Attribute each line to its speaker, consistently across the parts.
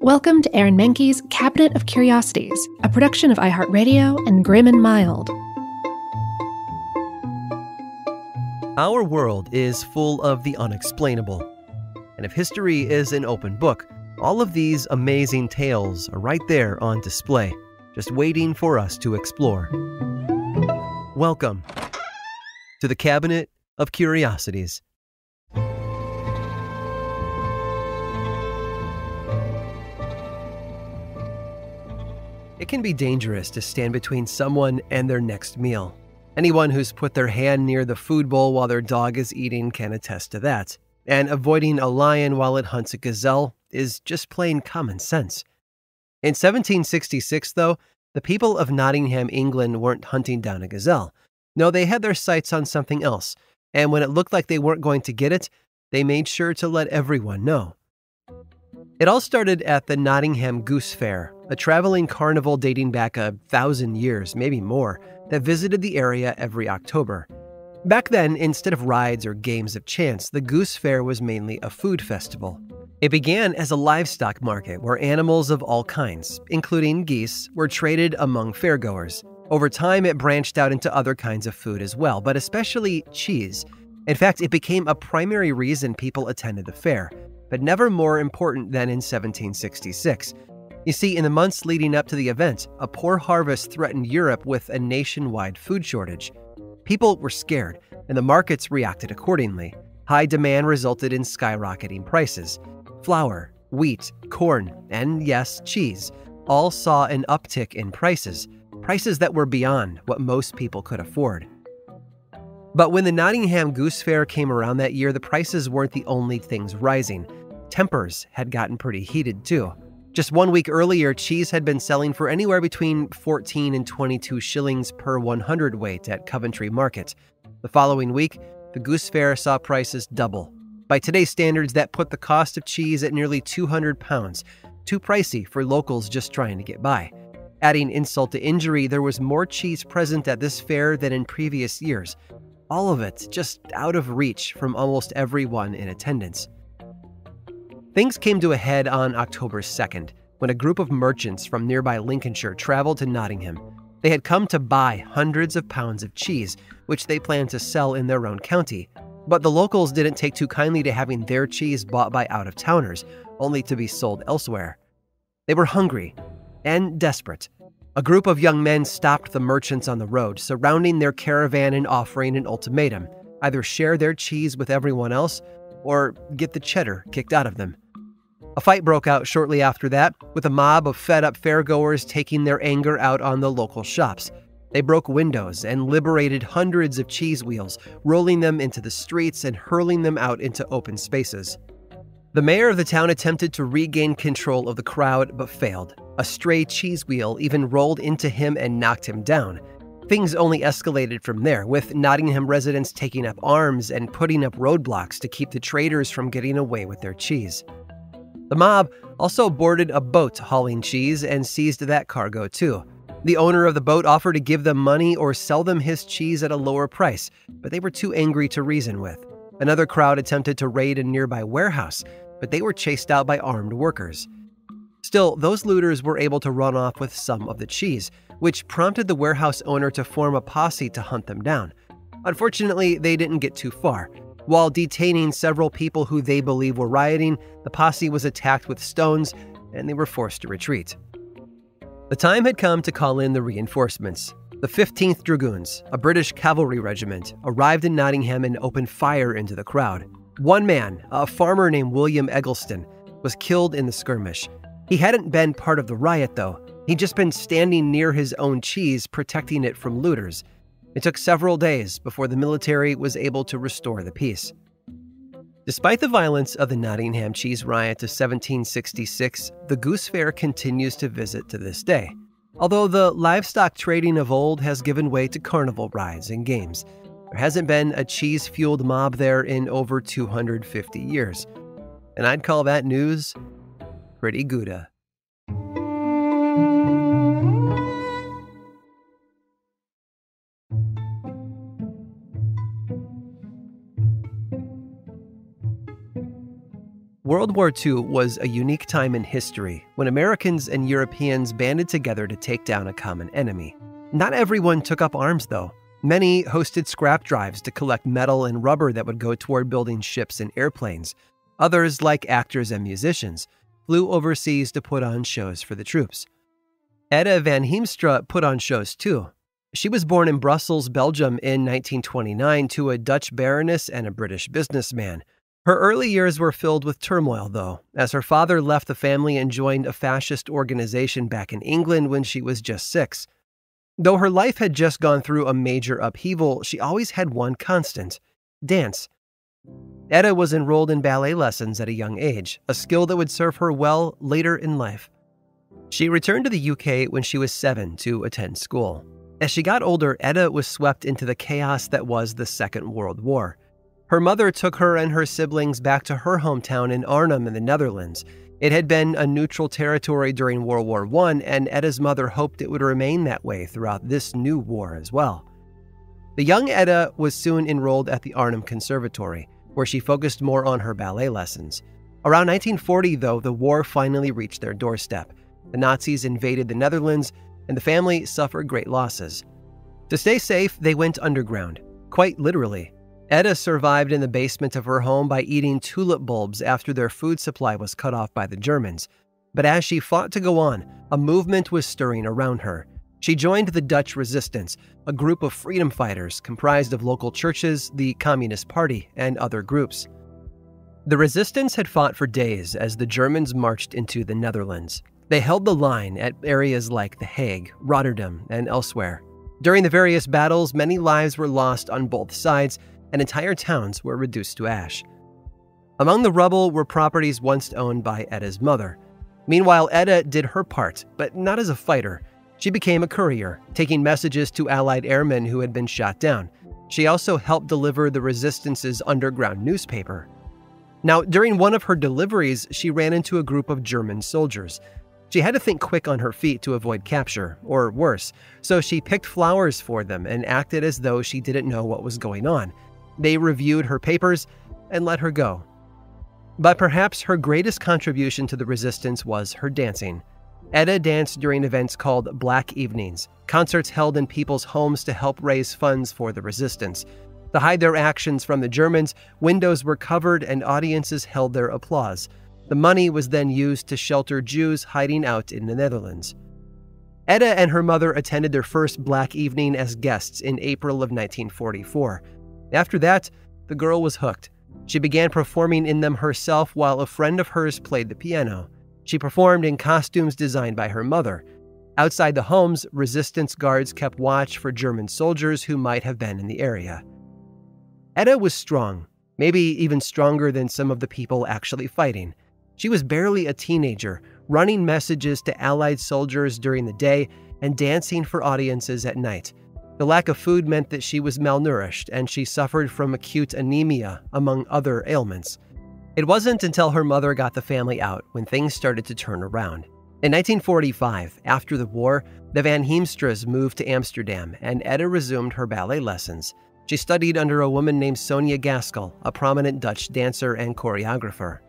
Speaker 1: Welcome to Aaron Mahnke's Cabinet of Curiosities, a production of iHeartRadio and Grim and Mild.
Speaker 2: Our world is full of the unexplainable. And if history is an open book, all of these amazing tales are right there on display, just waiting for us to explore. Welcome to the Cabinet of Curiosities. It can be dangerous to stand between someone and their next meal. Anyone who's put their hand near the food bowl while their dog is eating can attest to that. And avoiding a lion while it hunts a gazelle is just plain common sense. In 1766, though, the people of Nottingham, England weren't hunting down a gazelle. No, they had their sights on something else, and when it looked like they weren't going to get it, they made sure to let everyone know. It all started at the Nottingham Goose Fair, a traveling carnival dating back 1,000 years, maybe more, that visited the area every October. Back then, instead of rides or games of chance, the Goose Fair was mainly a food festival. It began as a livestock market where animals of all kinds, including geese, were traded among fairgoers. Over time, it branched out into other kinds of food as well, but especially cheese. In fact, it became a primary reason people attended the fair, but never more important than in 1766. You see, in the months leading up to the event, a poor harvest threatened Europe with a nationwide food shortage. People were scared, and the markets reacted accordingly. High demand resulted in skyrocketing prices. Flour, wheat, corn, and yes, cheese all saw an uptick in prices that were beyond what most people could afford. But when the Nottingham Goose Fair came around that year, the prices weren't the only things rising. Tempers had gotten pretty heated too. Just 1 week earlier, cheese had been selling for anywhere between 14 and 22 shillings per 100 weight at Coventry Market. The following week, the Goose Fair saw prices double. By today's standards, that put the cost of cheese at nearly £200, too pricey for locals just trying to get by. Adding insult to injury, there was more cheese present at this fair than in previous years. All of it just out of reach from almost everyone in attendance. Things came to a head on October 2nd, when a group of merchants from nearby Lincolnshire traveled to Nottingham. They had come to buy hundreds of pounds of cheese, which they planned to sell in their own county. But the locals didn't take too kindly to having their cheese bought by out-of-towners, only to be sold elsewhere. They were hungry and desperate. A group of young men stopped the merchants on the road, surrounding their caravan and offering an ultimatum: either share their cheese with everyone else or get the cheddar kicked out of them. A fight broke out shortly after that, with a mob of fed-up fairgoers taking their anger out on the local shops. They broke windows and liberated hundreds of cheese wheels, rolling them into the streets and hurling them out into open spaces. The mayor of the town attempted to regain control of the crowd, but failed. A stray cheese wheel even rolled into him and knocked him down. Things only escalated from there, with Nottingham residents taking up arms and putting up roadblocks to keep the traders from getting away with their cheese. The mob also boarded a boat hauling cheese and seized that cargo too. The owner of the boat offered to give them money or sell them his cheese at a lower price, but they were too angry to reason with. Another crowd attempted to raid a nearby warehouse, but they were chased out by armed workers. Still, those looters were able to run off with some of the cheese, which prompted the warehouse owner to form a posse to hunt them down. Unfortunately, they didn't get too far. While detaining several people who they believe were rioting, the posse was attacked with stones and they were forced to retreat. The time had come to call in the reinforcements. The 15th Dragoons, a British cavalry regiment, arrived in Nottingham and opened fire into the crowd. One man, a farmer named William Eggleston, was killed in the skirmish. He hadn't been part of the riot, though. He'd just been standing near his own cheese, protecting it from looters. It took several days before the military was able to restore the peace. Despite the violence of the Nottingham cheese riot of 1766, the Goose Fair continues to visit to this day. Although the livestock trading of old has given way to carnival rides and games, there hasn't been a cheese-fueled mob there in over 250 years. And I'd call that news pretty Gouda. World War II was a unique time in history when Americans and Europeans banded together to take down a common enemy. Not everyone took up arms, though. Many hosted scrap drives to collect metal and rubber that would go toward building ships and airplanes. Others, like actors and musicians, flew overseas to put on shows for the troops. Edda van Heemstra put on shows too. She was born in Brussels, Belgium in 1929 to a Dutch baroness and a British businessman. Her early years were filled with turmoil, though, as her father left the family and joined a fascist organization back in England when she was just 6. Though her life had just gone through a major upheaval, she always had one constant: dance. Edda was enrolled in ballet lessons at a young age, a skill that would serve her well later in life. She returned to the UK when she was 7 to attend school. As she got older, Edda was swept into the chaos that was the Second World War. Her mother took her and her siblings back to her hometown in Arnhem in the Netherlands. It had been a neutral territory during World War I, and Edda's mother hoped it would remain that way throughout this new war as well. The young Edda was soon enrolled at the Arnhem Conservatory, where she focused more on her ballet lessons. Around 1940, though, the war finally reached their doorstep. The Nazis invaded the Netherlands, and the family suffered great losses. To stay safe, they went underground, quite literally. Edda survived in the basement of her home by eating tulip bulbs after their food supply was cut off by the Germans. But as she fought to go on, a movement was stirring around her. She joined the Dutch Resistance, a group of freedom fighters comprised of local churches, the Communist Party, and other groups. The resistance had fought for days as the Germans marched into the Netherlands. They held the line at areas like The Hague, Rotterdam, and elsewhere. During the various battles, many lives were lost on both sides, and entire towns were reduced to ash. Among the rubble were properties once owned by Edda's mother. Meanwhile, Edda did her part, but not as a fighter. She became a courier, taking messages to Allied airmen who had been shot down. She also helped deliver the Resistance's underground newspaper. Now, during one of her deliveries, she ran into a group of German soldiers. She had to think quick on her feet to avoid capture, or worse, so she picked flowers for them and acted as though she didn't know what was going on. They reviewed her papers and let her go. But perhaps her greatest contribution to the resistance was her dancing. Edda danced during events called Black Evenings, concerts held in people's homes to help raise funds for the resistance. To hide their actions from the Germans, windows were covered and audiences held their applause. The money was then used to shelter Jews hiding out in the Netherlands. Edda and her mother attended their first Black Evening as guests in April of 1944. After that, the girl was hooked. She began performing in them herself while a friend of hers played the piano. She performed in costumes designed by her mother. Outside the homes, resistance guards kept watch for German soldiers who might have been in the area. Edda was strong, maybe even stronger than some of the people actually fighting. She was barely a teenager, running messages to Allied soldiers during the day and dancing for audiences at night. The lack of food meant that she was malnourished, and she suffered from acute anemia, among other ailments. It wasn't until her mother got the family out when things started to turn around. In 1945, after the war, the Van Heemstras moved to Amsterdam, and Edda resumed her ballet lessons. She studied under a woman named Sonia Gaskell, a prominent Dutch dancer and choreographer.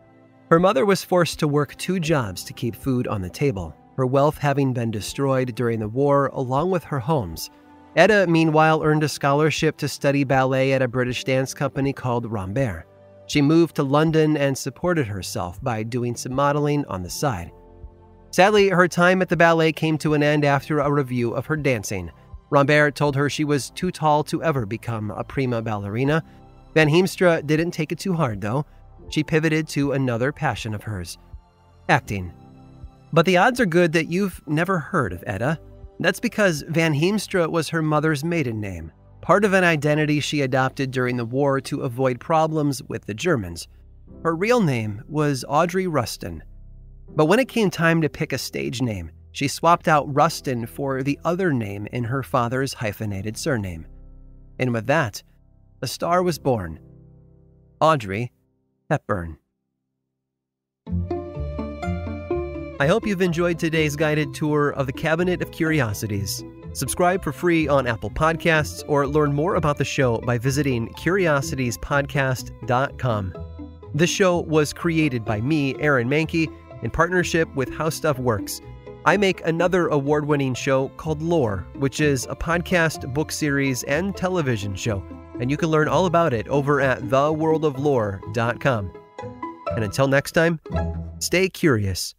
Speaker 2: Her mother was forced to work 2 jobs to keep food on the table, her wealth having been destroyed during the war along with her homes. Edda, meanwhile, earned a scholarship to study ballet at a British dance company called Rambert. She moved to London and supported herself by doing some modeling on the side. Sadly, her time at the ballet came to an end after a review of her dancing. Rambert told her she was too tall to ever become a prima ballerina. Van Heemstra didn't take it too hard, though. She pivoted to another passion of hers: acting. But the odds are good that you've never heard of Edda. That's because Van Heemstra was her mother's maiden name, part of an identity she adopted during the war to avoid problems with the Germans. Her real name was Audrey Rustin. But when it came time to pick a stage name, she swapped out Rustin for the other name in her father's hyphenated surname. And with that, a star was born: Audrey Hepburn. I hope you've enjoyed today's guided tour of the Cabinet of Curiosities. Subscribe for free on Apple Podcasts or learn more about the show by visiting curiositiespodcast.com. The show was created by me, Aaron Mahnke, in partnership with How Stuff Works. I make another award-winning show called Lore, which is a podcast, book series, and television show. And you can learn all about it over at theworldoflore.com. And until next time, stay curious.